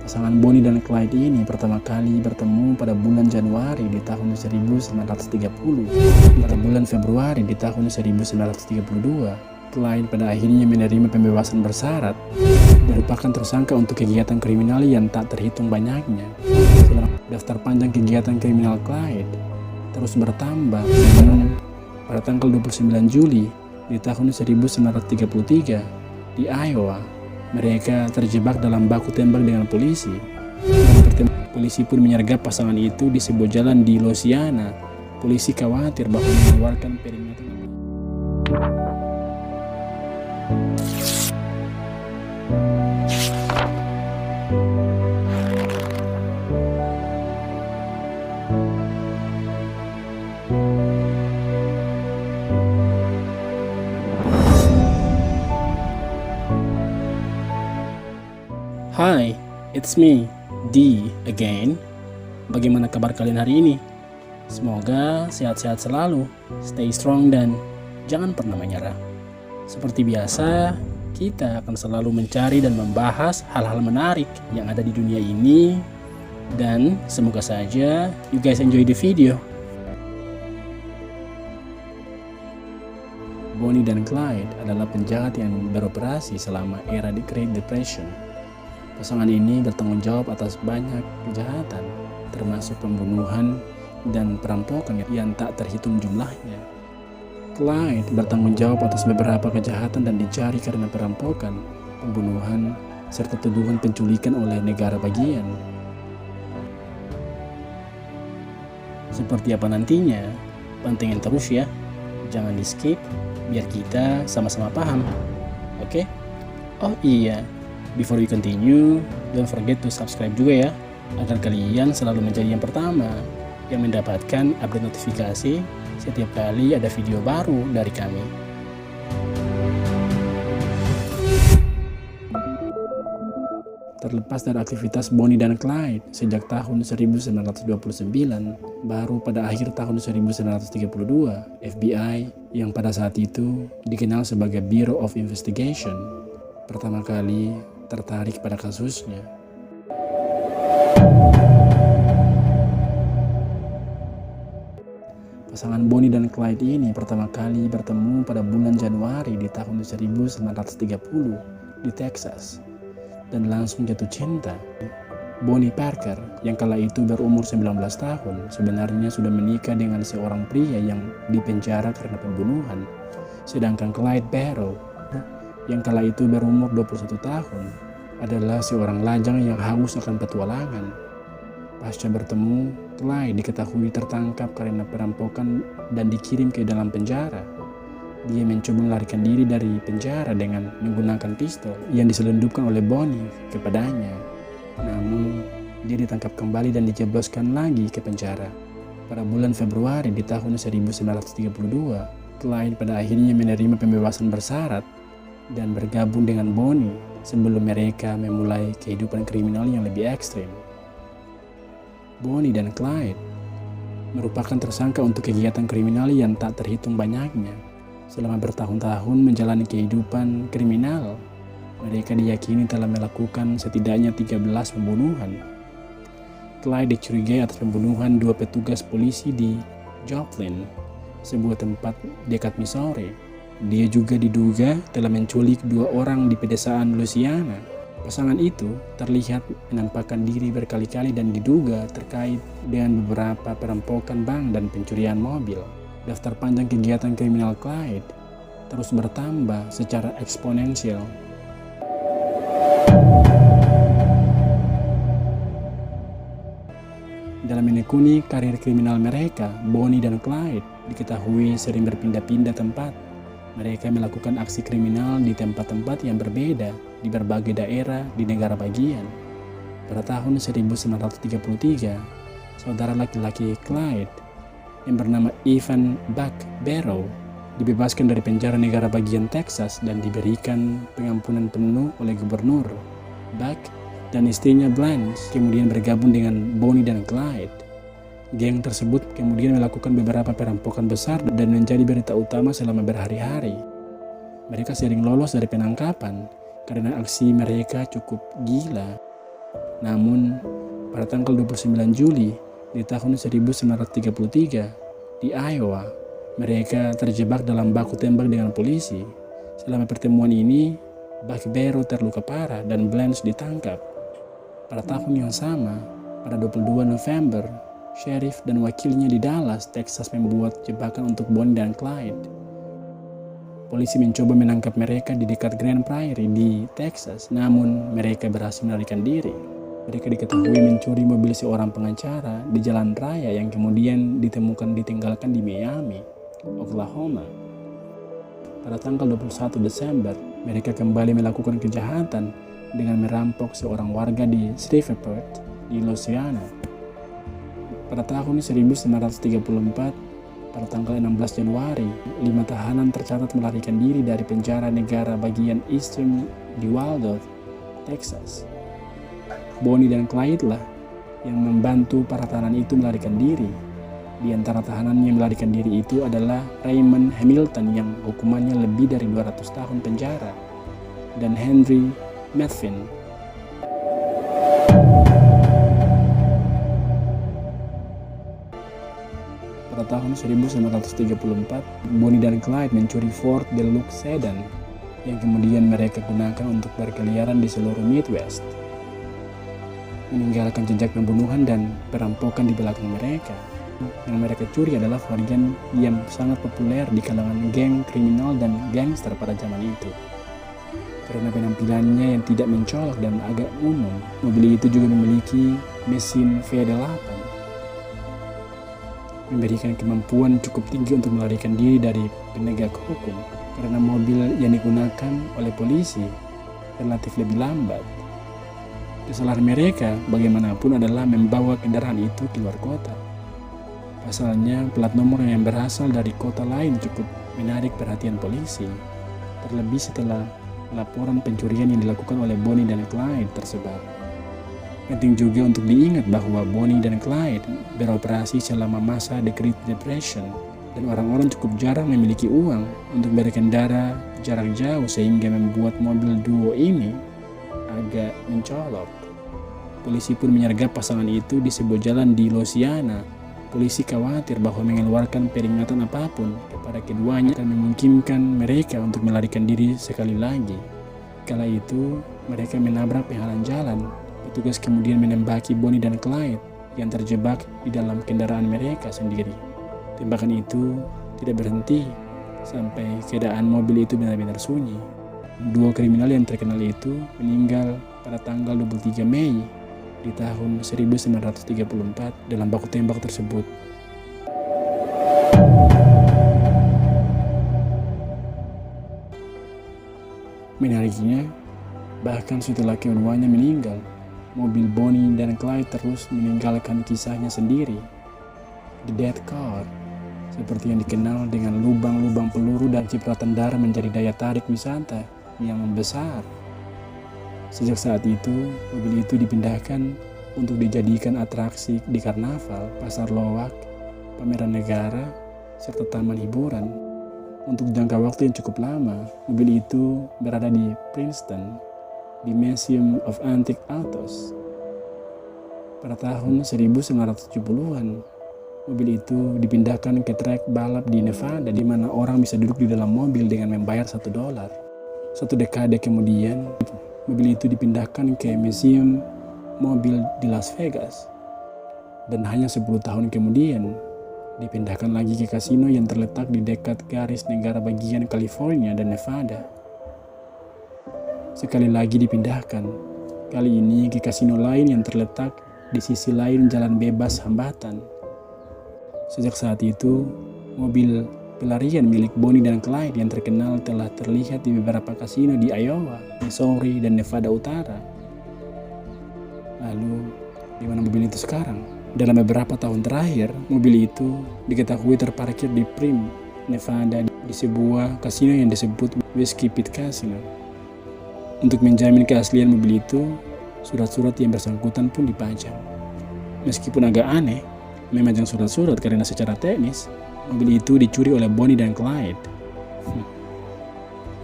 Pasangan Bonnie dan Clyde ini pertama kali bertemu pada bulan Januari di tahun 1930. Pada bulan Februari di tahun 1932, Clyde pada akhirnya menerima pembebasan bersyarat dan merupakan tersangka untuk kegiatan kriminal yang tak terhitung banyaknya. Daftar panjang kegiatan kriminal Clyde terus bertambah. Pada tanggal 29 Juli di tahun 1933 di Iowa, mereka terjebak dalam baku tembak dengan polisi. Polisi pun menyergap pasangan itu di sebuah jalan di Louisiana. Polisi khawatir bahwa mengeluarkan peringatan. Hi, it's me, D again. Bagaimana kabar kalian hari ini? Semoga sehat-sehat selalu, stay strong dan jangan pernah menyerah. Seperti biasa, kita akan selalu mencari dan membahas hal-hal menarik yang ada di dunia ini. Dan semoga saja you guys enjoy the video. Bonnie dan Clyde adalah penjahat yang beroperasi selama era The Great Depression. Pasangan ini bertanggung jawab atas banyak kejahatan, termasuk pembunuhan dan perampokan yang tak terhitung jumlahnya. Clyde bertanggung jawab atas beberapa kejahatan dan dicari karena perampokan, pembunuhan, serta tuduhan penculikan oleh negara bagian. Seperti apa nantinya? Pantengin terus ya, jangan di skip biar kita sama-sama paham. Oke? Oh iya, before we continue, don't forget to subscribe juga ya, agar kalian selalu menjadi yang pertama yang mendapatkan update notifikasi setiap kali ada video baru dari kami. Terlepas dari aktivitas Bonnie dan Clyde sejak tahun 1929, baru pada akhir tahun 1932, FBI yang pada saat itu dikenal sebagai Bureau of Investigation pertama kali tertarik pada kasusnya. Pasangan Bonnie dan Clyde ini pertama kali bertemu pada bulan Januari di tahun 1930 di Texas dan langsung jatuh cinta. Bonnie Parker yang kala itu berumur 19 tahun sebenarnya sudah menikah dengan seorang pria yang dipenjara karena pembunuhan, sedangkan Clyde Barrow yang kala itu berumur 21 tahun adalah seorang lajang yang haus akan petualangan. Pasca bertemu, Clyde diketahui tertangkap karena perampokan dan dikirim ke dalam penjara. Dia mencoba melarikan diri dari penjara dengan menggunakan pistol yang diselundupkan oleh Bonnie kepadanya. Namun, dia ditangkap kembali dan dijebloskan lagi ke penjara. Pada bulan Februari di tahun 1932, Clyde pada akhirnya menerima pembebasan bersyarat dan bergabung dengan Bonnie sebelum mereka memulai kehidupan kriminal yang lebih ekstrim. Bonnie dan Clyde merupakan tersangka untuk kegiatan kriminal yang tak terhitung banyaknya. Selama bertahun-tahun menjalani kehidupan kriminal, mereka diyakini telah melakukan setidaknya 13 pembunuhan. Clyde dicurigai atas pembunuhan 2 petugas polisi di Joplin, sebuah tempat dekat Missouri. Dia juga diduga telah menculik 2 orang di pedesaan Louisiana. Pasangan itu terlihat menampakkan diri berkali-kali dan diduga terkait dengan beberapa perampokan bank dan pencurian mobil. Daftar panjang kegiatan kriminal Clyde terus bertambah secara eksponensial. Dalam menekuni karir kriminal mereka, Bonnie dan Clyde diketahui sering berpindah-pindah tempat. Mereka melakukan aksi kriminal di tempat-tempat yang berbeda di berbagai daerah di negara bagian. Pada tahun 1933, saudara laki-laki Clyde yang bernama Evan Buck Barrow dibebaskan dari penjara negara bagian Texas dan diberikan pengampunan penuh oleh gubernur. Buck dan istrinya Blanche kemudian bergabung dengan Bonnie dan Clyde. Geng tersebut kemudian melakukan beberapa perampokan besar dan menjadi berita utama selama berhari-hari. Mereka sering lolos dari penangkapan karena aksi mereka cukup gila. Namun, pada tanggal 29 Juli di tahun 1933 di Iowa, mereka terjebak dalam baku tembak dengan polisi. Selama pertemuan ini, Buck Barrow terluka parah dan Blanche ditangkap. Pada tahun yang sama, pada 22 November, sheriff dan wakilnya di Dallas, Texas membuat jebakan untuk Bonnie dan Clyde. Polisi mencoba menangkap mereka di dekat Grand Prairie di Texas, namun mereka berhasil melarikan diri. Mereka diketahui mencuri mobil seorang pengacara di jalan raya yang kemudian ditemukan ditinggalkan di Miami, Oklahoma. Pada tanggal 21 Desember, mereka kembali melakukan kejahatan dengan merampok seorang warga di Shreveport, di Louisiana. Pada tahun 1934, pada tanggal 16 Januari, 5 tahanan tercatat melarikan diri dari penjara negara bagian Eastern di Waldorf, Texas. Bonnie dan Clyde lah yang membantu para tahanan itu melarikan diri. Di antara tahanan yang melarikan diri itu adalah Raymond Hamilton yang hukumannya lebih dari 200 tahun penjara, dan Henry Methvin. Pada tahun 1934, Bonnie dan Clyde mencuri Ford Deluxe sedan yang kemudian mereka gunakan untuk berkeliaran di seluruh Midwest, meninggalkan jejak pembunuhan dan perampokan di belakang mereka. Yang mereka curi adalah varian yang sangat populer di kalangan geng kriminal dan gangster pada zaman itu. Karena penampilannya yang tidak mencolok dan agak umum, mobil itu juga memiliki mesin V8, memberikan kemampuan cukup tinggi untuk melarikan diri dari penegak hukum, karena mobil yang digunakan oleh polisi relatif lebih lambat. Kesalahan mereka bagaimanapun adalah membawa kendaraan itu ke luar kota. Pasalnya, plat nomor yang berasal dari kota lain cukup menarik perhatian polisi, terlebih setelah laporan pencurian yang dilakukan oleh Bonnie dan Clyde tersebar. Penting juga untuk diingat bahwa Bonnie dan Clyde beroperasi selama masa The Great Depression, dan orang-orang cukup jarang memiliki uang untuk berkendara jarak jauh sehingga membuat mobil duo ini agak mencolok. Polisi pun menyergap pasangan itu di sebuah jalan di Louisiana. Polisi khawatir bahwa mengeluarkan peringatan apapun kepada keduanya akan memungkinkan mereka untuk melarikan diri sekali lagi. Kala itu, mereka menabrak penghalang jalan. Petugas kemudian menembaki Bonnie dan Clyde yang terjebak di dalam kendaraan mereka sendiri. Tembakan itu tidak berhenti sampai keadaan mobil itu benar-benar sunyi. Dua kriminal yang terkenal itu meninggal pada tanggal 23 Mei di tahun 1934 dalam baku tembak tersebut. Menariknya, bahkan setelah keduanya meninggal, mobil Bonnie dan Clyde terus meninggalkan kisahnya sendiri. The Death Car, seperti yang dikenal dengan lubang-lubang peluru dan cipratan darah, menjadi daya tarik wisata yang membesar. Sejak saat itu, mobil itu dipindahkan untuk dijadikan atraksi di karnaval, pasar lowak, pameran negara, serta taman hiburan. Untuk jangka waktu yang cukup lama, mobil itu berada di Princeton, di Museum of Antique Autos. Pada tahun 1970-an, mobil itu dipindahkan ke trek balap di Nevada, di mana orang bisa duduk di dalam mobil dengan membayar $1. 1 dekade kemudian, mobil itu dipindahkan ke Museum Mobil di Las Vegas. Dan hanya 10 tahun kemudian, dipindahkan lagi ke kasino yang terletak di dekat garis negara bagian California dan Nevada. Sekali lagi dipindahkan, kali ini ke kasino lain yang terletak di sisi lain jalan bebas hambatan. Sejak saat itu, mobil pelarian milik Bonnie dan Clyde yang terkenal telah terlihat di beberapa kasino di Iowa, Missouri, dan Nevada Utara. Lalu, di mana mobil itu sekarang? Dalam beberapa tahun terakhir, mobil itu diketahui terparkir di Primm, Nevada, di sebuah kasino yang disebut Whiskey Pit Casino. Untuk menjamin keaslian mobil itu, surat-surat yang bersangkutan pun dipajang. Meskipun agak aneh, memajang surat-surat karena secara teknis, mobil itu dicuri oleh Bonnie dan Clyde.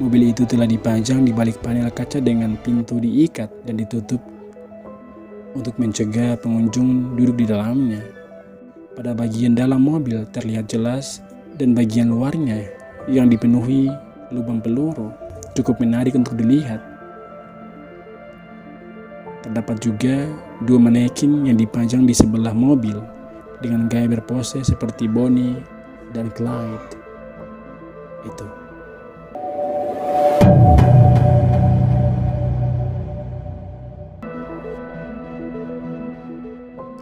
Mobil itu telah dipajang di balik panel kaca dengan pintu diikat dan ditutup untuk mencegah pengunjung duduk di dalamnya. Pada bagian dalam mobil terlihat jelas dan bagian luarnya yang dipenuhi lubang peluru cukup menarik untuk dilihat. Terdapat juga 2 manekin yang dipajang di sebelah mobil dengan gaya berpose seperti Bonnie dan Clyde. Itu.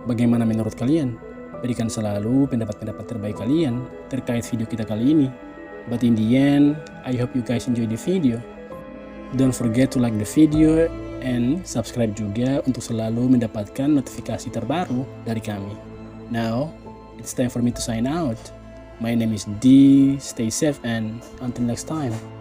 Bagaimana menurut kalian? Berikan selalu pendapat-pendapat terbaik kalian terkait video kita kali ini. But in the end, I hope you guys enjoy the video. Don't forget to like the video and subscribe juga untuk selalu mendapatkan notifikasi terbaru dari kami. Now, it's time for me to sign out. My name is D. Stay safe and until next time.